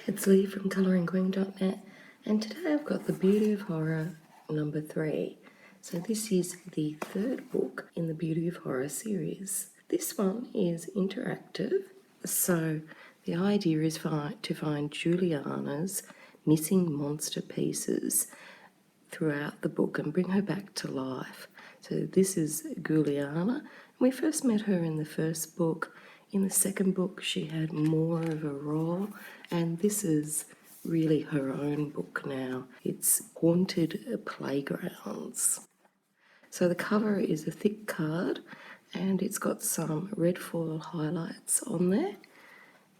It's Lee from colouringqueen.net, and today I've got The Beauty of Horror number 3. So this is the third book in the Beauty of Horror series. This one is interactive, so the idea is to find Juliana's missing monster pieces throughout the book and bring her back to life. So this is Juliana. We first met her in the first book. In the second book, she had more of a role, and this is really her own book now. It's Haunted Playgrounds. So the cover is a thick card, and it's got some red foil highlights on there.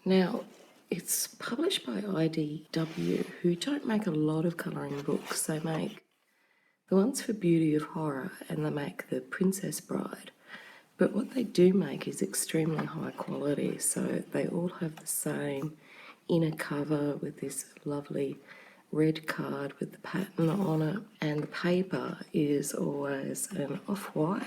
Now, it's published by IDW, who don't make a lot of colouring books. They make the ones for Beauty of Horror, and they make The Princess Bride. But what they do make is extremely high quality, so they all have the same inner cover with this lovely red card with the pattern on it, and the paper is always an off-white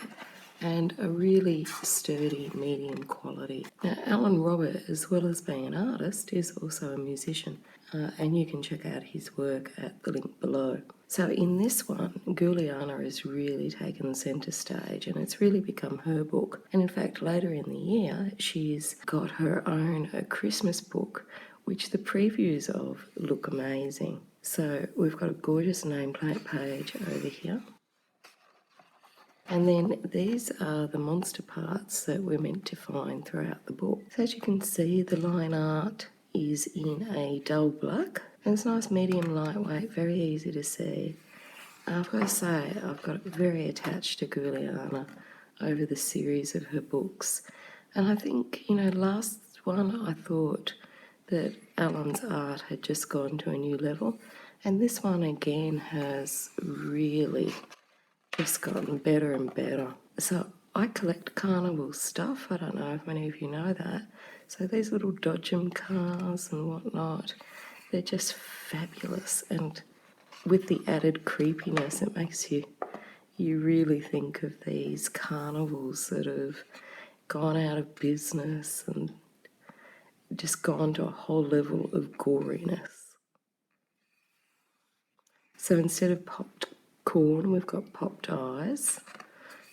and a really sturdy medium quality. Now, Alan Robert, as well as being an artist, is also a musician, and you can check out his work at the link below. So in this one, Juliana has really taken centre stage, and it's really become her book. And in fact, later in the year, she's got her own Christmas book, which the previews of look amazing. So we've got a gorgeous nameplate page over here. And then these are the monster parts that we're meant to find throughout the book. So as you can see, the line art is in a dull black, and it's nice, medium, lightweight, very easy to see. I've got to say, I've got very attached to Juliana over the series of her books. And I think, last one I thought that Alan's art had just gone to a new level. And this one again has really just gotten better and better. So I collect carnival stuff. I don't know if many of you know that. So these little dodgem cars and whatnot, they're just fabulous. And with the added creepiness, it makes you really think of these carnivals that have gone out of business and just gone to a whole level of goriness. So instead of popped corn, we've got popped eyes,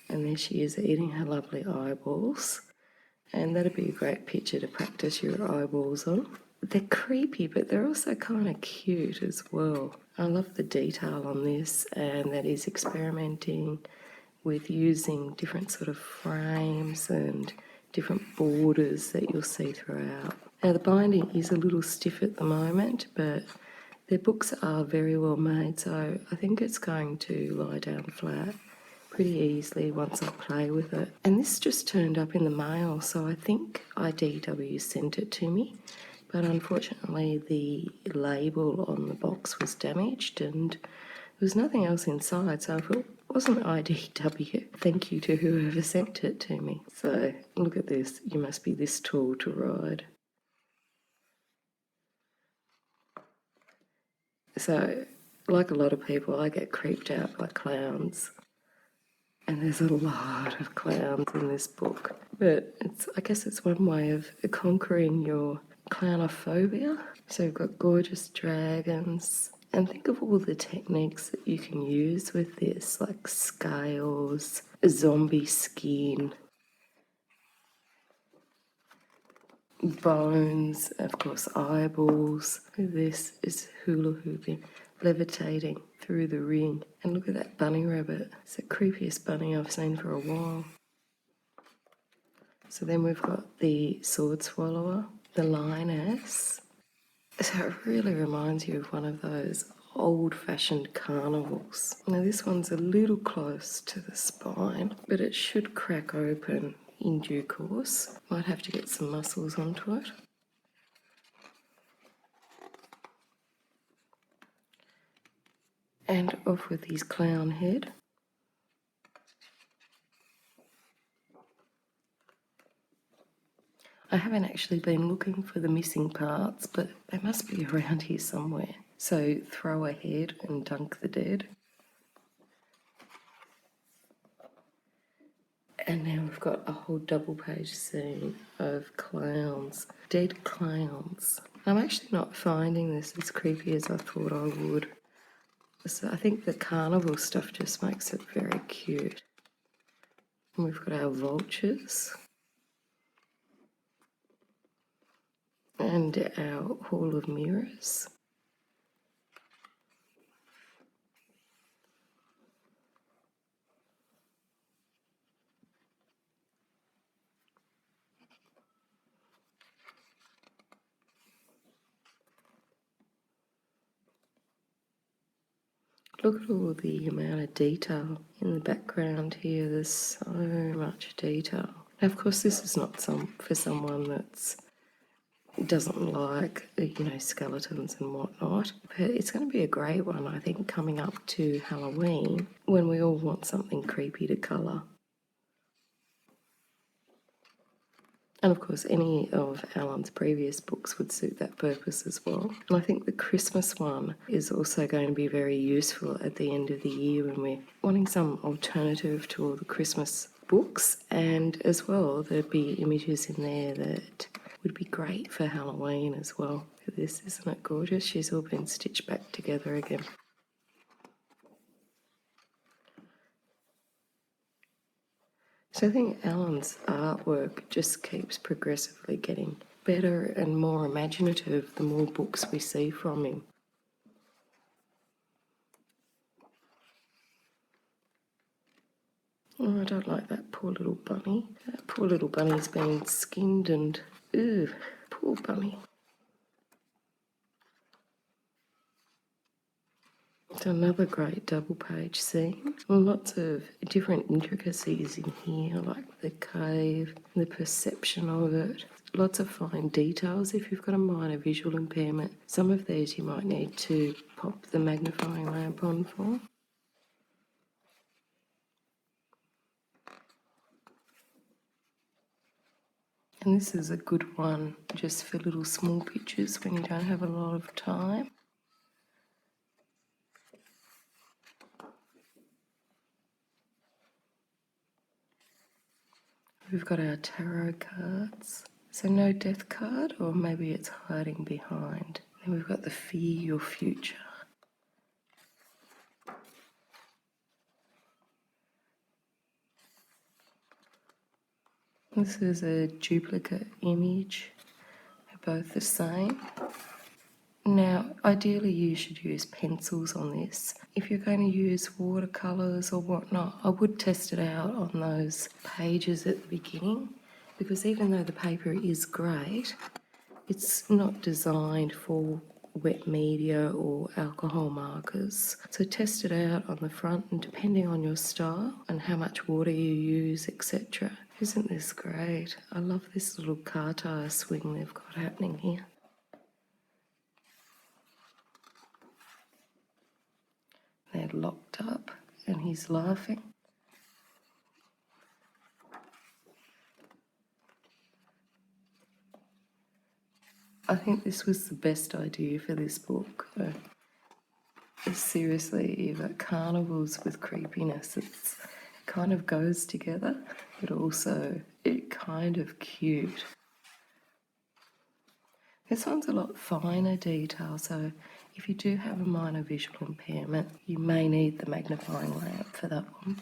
and there she is eating her lovely eyeballs, and that'd be a great picture to practice your eyeballs on. They're creepy, but they're also kind of cute as well. I love the detail on this, and that is experimenting with using different sort of frames and different borders that you'll see throughout. Now the binding is a little stiff at the moment, but their books are very well made, so I think it's going to lie down flat pretty easily once I play with it. And this just turned up in the mail, so I think IDW sent it to me, but unfortunately the label on the box was damaged and there was nothing else inside, so if it wasn't IDW, thank you to whoever sent it to me. So look at this, you must be this tall to ride. So, like a lot of people, I get creeped out by clowns. And there's a lot of clowns in this book. But I guess it's one way of conquering your clownophobia. So you've got gorgeous dragons. And think of all the techniques that you can use with this, like scales, zombie skin, bones, of course eyeballs. This is hula hooping, levitating through the ring. And look at that bunny rabbit. It's the creepiest bunny I've seen for a while. So then we've got the sword swallower, the lioness. So it really reminds you of one of those old-fashioned carnivals. Now this one's a little close to the spine, but it should crack open in due course. Might have to get some muscles onto it. And off with his clown head. I haven't actually been looking for the missing parts, but they must be around here somewhere. So throw a head and dunk the dead. And now we've got a whole double page scene of clowns, dead clowns. I'm actually not finding this as creepy as I thought I would. So I think the carnival stuff just makes it very cute. And we've got our vultures. And our Hall of Mirrors. Look at all the amount of detail in the background here. There's so much detail. Now, of course, this is not for someone that doesn't like, skeletons and whatnot. But it's going to be a great one, I think, coming up to Halloween when we all want something creepy to colour. And of course, any of Alan's previous books would suit that purpose as well. And I think the Christmas one is also going to be very useful at the end of the year when we're wanting some alternative to all the Christmas books. And as well, there'd be images in there that would be great for Halloween as well. This, isn't it gorgeous? She's all been stitched back together again. So I think Alan's artwork just keeps progressively getting better and more imaginative the more books we see from him. Oh, I don't like that poor little bunny. That poor little bunny's been skinned and... Ew, poor bunny. It's another great double page scene. Lots of different intricacies in here, like the cave, the perception of it. Lots of fine details if you've got a minor visual impairment. Some of these you might need to pop the magnifying lamp on for. And this is a good one just for little small pictures when you don't have a lot of time. We've got our tarot cards. So no death card, or maybe it's hiding behind. Then we've got the fear your future. This is a duplicate image. They're both the same. Now, ideally you should use pencils on this. If you're going to use watercolours or whatnot, I would test it out on those pages at the beginning, because even though the paper is great, it's not designed for wet media or alcohol markers. So test it out on the front, and depending on your style and how much water you use, etc. Isn't this great? I love this little car tire swing they've got happening here. They're locked up and he's laughing. I think this was the best idea for this book. Seriously, you've got carnivals with creepiness. It kind of goes together, but also it kind of cute. This one's a lot finer detail, so if you do have a minor visual impairment, you may need the magnifying lamp for that one.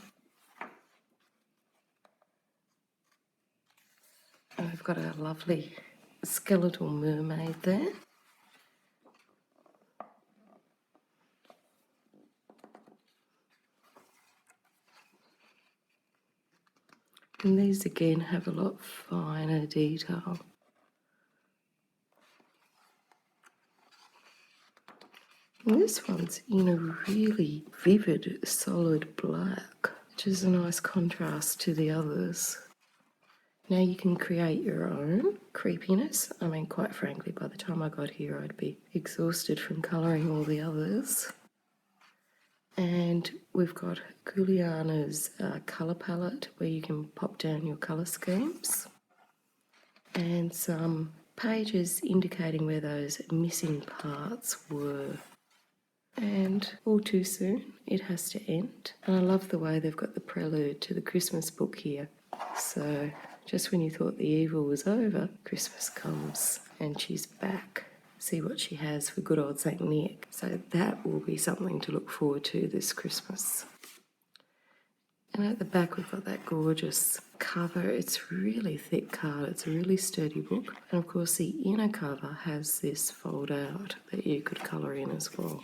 And we've got our lovely skeletal mermaid there. And these again have a lot finer detail. And this one's in a really vivid, solid black, which is a nice contrast to the others. Now you can create your own creepiness. I mean, quite frankly, by the time I got here, I'd be exhausted from colouring all the others. And we've got Juliana's colour palette where you can pop down your colour schemes. And some pages indicating where those missing parts were. And all too soon, it has to end. And I love the way they've got the prelude to the Christmas book here. So just when you thought the evil was over, Christmas comes and she's back. see what she has for good old St. Nick. So that will be something to look forward to this Christmas. And at the back we've got that gorgeous cover. It's really thick card, it's a really sturdy book. And of course the inner cover has this fold out that you could colour in as well.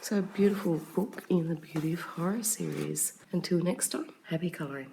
So a beautiful book in the Beauty of Horror series. Until next time, happy colouring.